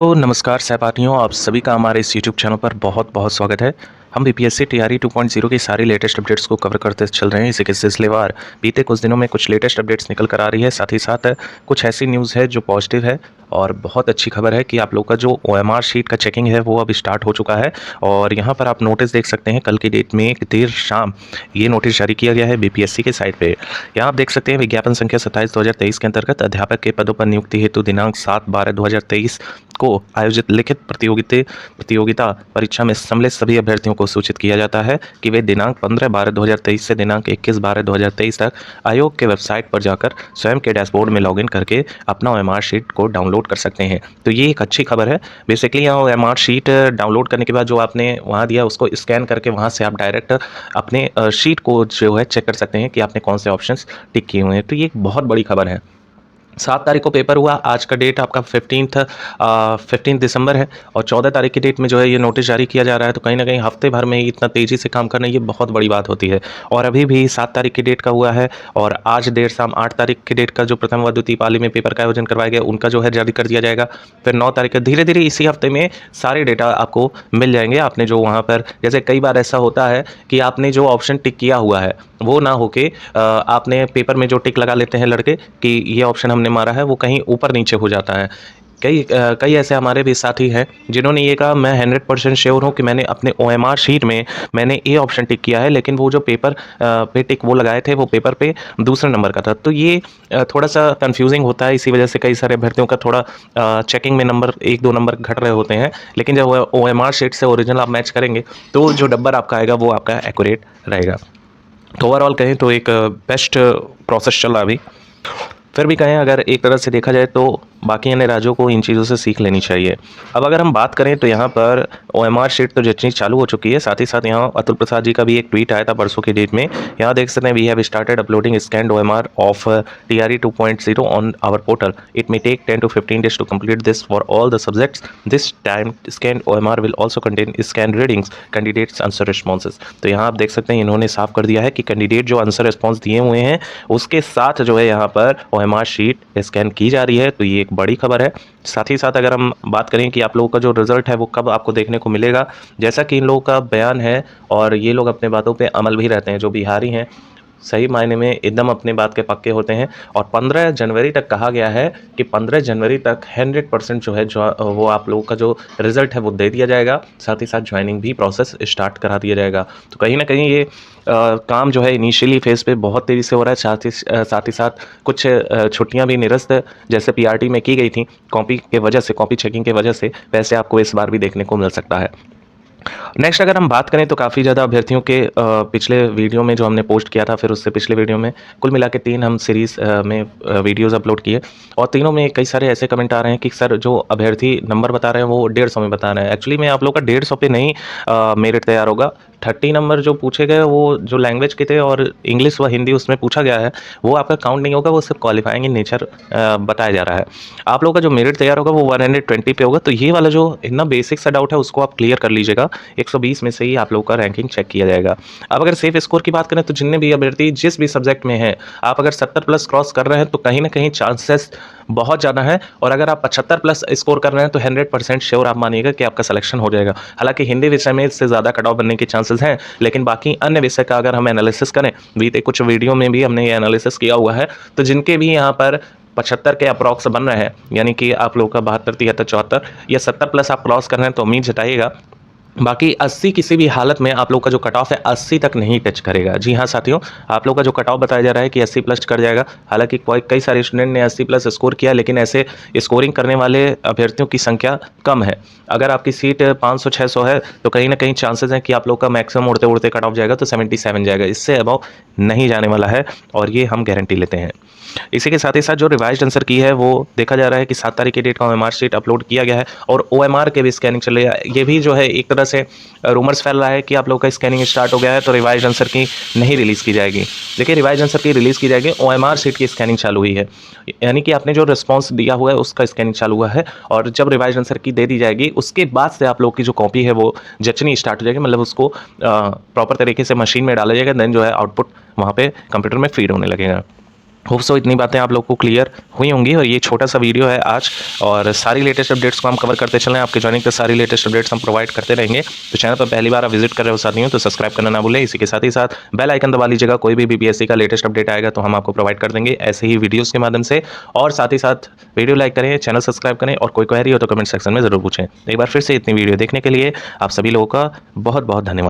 तो नमस्कार सहपाठियों, आप सभी का हमारे इस यूट्यूब चैनल पर बहुत-बहुत स्वागत है। हम बीपीएससी टीआरई 2.0 की सारी लेटेस्ट अपडेट्स को कवर करते चल रहे हैं। इसी के सिलसिलेवार बीते कुछ दिनों में कुछ लेटेस्ट अपडेट्स निकल कर आ रही है। साथ ही साथ कुछ ऐसी न्यूज़ है जो पॉजिटिव है और बहुत अच्छी खबर है कि आप लोग का जो ओएमआर शीट का चेकिंग है वो अब स्टार्ट हो चुका है। और यहाँ पर आप नोटिस देख सकते हैं, कल की डेट में देर शाम ये नोटिस जारी किया गया है बीपीएससी के साइट पे। यहाँ आप देख सकते हैं विज्ञापन संख्या 27/2023 के अंतर्गत अध्यापक के पदों पर नियुक्ति हेतु दिनांक 7/12/2023 को आयोजित लिखित प्रतियोगिता परीक्षा में सम्मिलित सभी अभ्यर्थियों को सूचित किया जाता है कि वे दिनांक 15/12/2023 से दिनांक 21/12/2023 तक आयोग के वेबसाइट पर जाकर स्वयं के डैशबोर्ड में लॉगिन करके अपना ओएमआर शीट को डाउनलोड कर सकते हैं। तो ये एक अच्छी खबर है। बेसिकली यहाँ ओएमआर शीट डाउनलोड करने के बाद जो आपने वहाँ दिया उसको स्कैन करके वहाँ से आप डायरेक्ट अपने शीट को जो है चेक कर सकते हैं कि आपने कौन से ऑप्शंस टिक किए हुए हैं। तो ये एक बहुत बड़ी खबर है। 7 तारीख को पेपर हुआ। आज का डेट आपका 15 दिसंबर है और 14 तारीख की डेट में जो है ये नोटिस जारी किया जा रहा है। तो कहीं न कहीं हफ्ते भर में ही इतना तेज़ी से काम करना ये बहुत बड़ी बात होती है। और अभी भी 7 तारीख की डेट का हुआ है और आज देर शाम 8 तारीख की डेट का जो प्रथम व द्वितीय पाली में पेपर का आयोजन करवाया गया उनका जो है जारी कर दिया जाएगा। फिर 9 तारीख को धीरे-धीरे इसी हफ्ते में सारे डेटा आपको मिल जाएँगे। आपने जो वहाँ पर जैसे कई बार ऐसा होता है कि आपने जो ऑप्शन टिक किया हुआ है वो ना होके आपने पेपर में जो टिक लगा लेते हैं लड़के कि ये ऑप्शन हमने मारा है वो कहीं ऊपर नीचे हो जाता है। कई ऐसे हमारे भी साथी हैं जिन्होंने ये कहा मैं 100% श्योर हूँ कि मैंने अपने ओएमआर शीट में मैंने ये ऑप्शन टिक किया है, लेकिन वो जो पेपर पे टिक वो लगाए थे वो पेपर पे दूसरे नंबर का था। तो ये थोड़ा-सा कन्फ्यूज़िंग होता है। इसी वजह से कई सारे अभ्यर्थियों का थोड़ा चेकिंग में नंबर 1-2 नंबर घट रहे होते हैं। लेकिन जब ओएमआर शीट से ओरिजिनल आप मैच करेंगे तो जो नंबर आपका आएगा वो आपका एक्यूरेट रहेगा। तो ओवरऑल कहें तो एक बेस्ट प्रोसेस चला अभी। फिर भी कहें अगर एक तरह से देखा जाए तो बाकी अन्य राज्यों को इन चीज़ों से सीख लेनी चाहिए। अब अगर हम बात करें तो यहाँ पर ओएमआर शीट तो जचनी चालू हो चुकी है। साथ ही साथ यहाँ अतुल प्रसाद जी का भी एक ट्वीट आया था परसों की डेट में। यहाँ देख सकते हैं we have started uploading scanned OMR of TRE 2.0 on our portal. It may take 10 to 15 days to complete this for all the subjects. This time scanned OMR will also contain scan readings, candidates answer responses। तो यहाँ आप देख सकते हैं इन्होंने साफ कर दिया है कि कैंडिडेट जो आंसर रिस्पॉन्स दिए हुए हैं उसके साथ जो है यहाँ पर ओएमआर शीट स्कैन की जा रही है। तो ये एक बड़ी खबर है। साथ ही साथ अगर हम बात करें कि आप लोगों का जो रिजल्ट है वो कब आपको देखने को मिलेगा, जैसा कि इन लोगों का बयान है और ये लोग अपने बातों पे अमल भी रहते हैं, जो बिहारी हैं सही मायने में एकदम अपने बात के पक्के होते हैं। और 15 जनवरी तक कहा गया है कि 15 जनवरी तक 100% जो है वो आप लोगों का जो रिज़ल्ट है वो दे दिया जाएगा। साथ ही साथ ज्वाइनिंग भी प्रोसेस स्टार्ट करा दिया जाएगा। तो कहीं न कहीं ये काम जो है इनिशियली फेज़ पे बहुत तेज़ी से हो रहा है। साथ ही साथ कुछ छुट्टियाँ भी निरस्त जैसे पीआरटी में की गई थी कॉपी के वजह से, कॉपी चेकिंग की वजह से, वैसे आपको इस बार भी देखने को मिल सकता है। नेक्स्ट अगर हम बात करें तो काफ़ी ज़्यादा अभ्यर्थियों के पिछले वीडियो में जो हमने पोस्ट किया था, फिर उससे पिछले वीडियो में कुल मिला के 3 हम सीरीज़ में वीडियोज़ अपलोड किए और तीनों में कई सारे ऐसे कमेंट आ रहे हैं कि सर जो अभ्यर्थी नंबर बता रहे हैं वो 150 में बता रहे हैं। एक्चुअली में आप लोग का 150 पे नहीं मेरिट तैयार होगा। 30 नंबर जो पूछे गए वो जो लैंग्वेज के थे और इंग्लिश व हिंदी उसमें पूछा गया है वो आपका काउंट नहीं होगा, वो सिर्फ क्वालिफाइंग इन नेचर बताया जा रहा है। आप लोगों का जो मेरिट तैयार होगा वो 120 पे होगा। तो ये वाला जो इतना बेसिक सा डाउट है उसको आप क्लियर कर लीजिएगा। 120 में से ही आप लोगों का रैंकिंग चेक किया जाएगा। अब अगर सेफ स्कोर की बात करें तो जितने भी अभ्यर्थी जिस भी सब्जेक्ट में हैं, आप अगर 70 प्लस क्रॉस कर रहे हैं तो कहीं न कहीं चांसेस बहुत ज़्यादा है। और अगर आप 75 प्लस स्कोर कर रहे हैं तो 100% श्योर आप मानिएगा कि आपका सिलेक्शन हो जाएगा। हालाँकि हिंदी विषय में इससे ज़्यादा कट ऑफ बनने के चांसेस हैं, लेकिन बाकी अन्य विषय का अगर हम एनालिसिस करें, बीते कुछ वीडियो में भी हमने ये एनालिसिस किया हुआ है, तो जिनके भी यहाँ पर 75 के अप्रॉक्स बन रहे हैं, यानी कि आप लोगों का 72, 73, 74 या 70 प्लस आप क्रॉस कर रहे हैं तो उम्मीद जताइएगा। बाकी 80 किसी भी हालत में आप लोग का जो कट ऑफ है 80 तक नहीं टच करेगा। जी हाँ साथियों, आप लोग का जो कट ऑफ बताया जा रहा है कि 80 प्लस कर जाएगा। हालांकि कई सारे स्टूडेंट ने 80 प्लस स्कोर किया, लेकिन ऐसे स्कोरिंग करने वाले अभ्यर्थियों की संख्या कम है। अगर आपकी सीट 500-600 है तो कहीं ना कहीं चांसेस हैं कि आप लोग का मैक्सिमम उड़ते उड़ते कट ऑफ जाएगा तो 77 जाएगा, इससे अबव नहीं जाने वाला है और ये हम गारंटी लेते हैं। इसी के साथ ही साथ जो रिवाइज्ड आंसर की है वो देखा जा रहा है कि 7 तारीख की डेट का ओएमआर शीट अपलोड किया गया है और ओएमआर के भी स्कैनिंग चल रही है। ये भी जो है एक तरह से रूमर्स फैल रहा है कि आप लोग का स्कैनिंग स्टार्ट हो गया है तो रिवाइज्ड आंसर की नहीं रिलीज़ की जाएगी। देखिए रिवाइज्ड आंसर की रिलीज़ की जाएगी, ओएमआर शीट की स्कैनिंग चालू हुई है, यानी कि आपने जो रिस्पॉन्स दिया हुआ है उसका स्कैनिंग चालू हुआ है और जब रिवाइज्ड आंसर की दे दी जाएगी उसके बाद से आप लोग की जो कॉपी है वो जचनी स्टार्ट हो जाएगी, मतलब उसको प्रॉपर तरीके से मशीन में डाला जाएगा, देन जो है आउटपुट वहाँ पे कंप्यूटर में फीड होने लगेगा। होप सो इतनी बातें आप लोग को क्लियर हुई होंगी और ये छोटा सा वीडियो है आज, और सारी लेटेस्ट अपडेट्स को हम कवर करते चलें। आपके जॉइनिंग पे सारी लेटेस्ट अपडेट्स हम प्रोवाइड करते रहेंगे। तो चैनल पर पहली बार आप विजिट कर रहे हो साथियों तो सब्सक्राइब करना ना भूलें। इसी के साथ ही साथ बेल आइकन दबा लीजिएगा, कोई भी बीपीएससी का लेटेस्ट अपडेट आएगा तो हम आपको प्रोवाइड कर देंगे ऐसे ही वीडियोज़ के माध्यम से। और साथ ही साथ वीडियो लाइक करें, चैनल सब्सक्राइब करें, और कोई क्वेरी हो तो कमेंट सेक्शन में ज़रूर पूछें। एक बार फिर से इतनी वीडियो देखने के लिए आप सभी लोगों का बहुत बहुत धन्यवाद।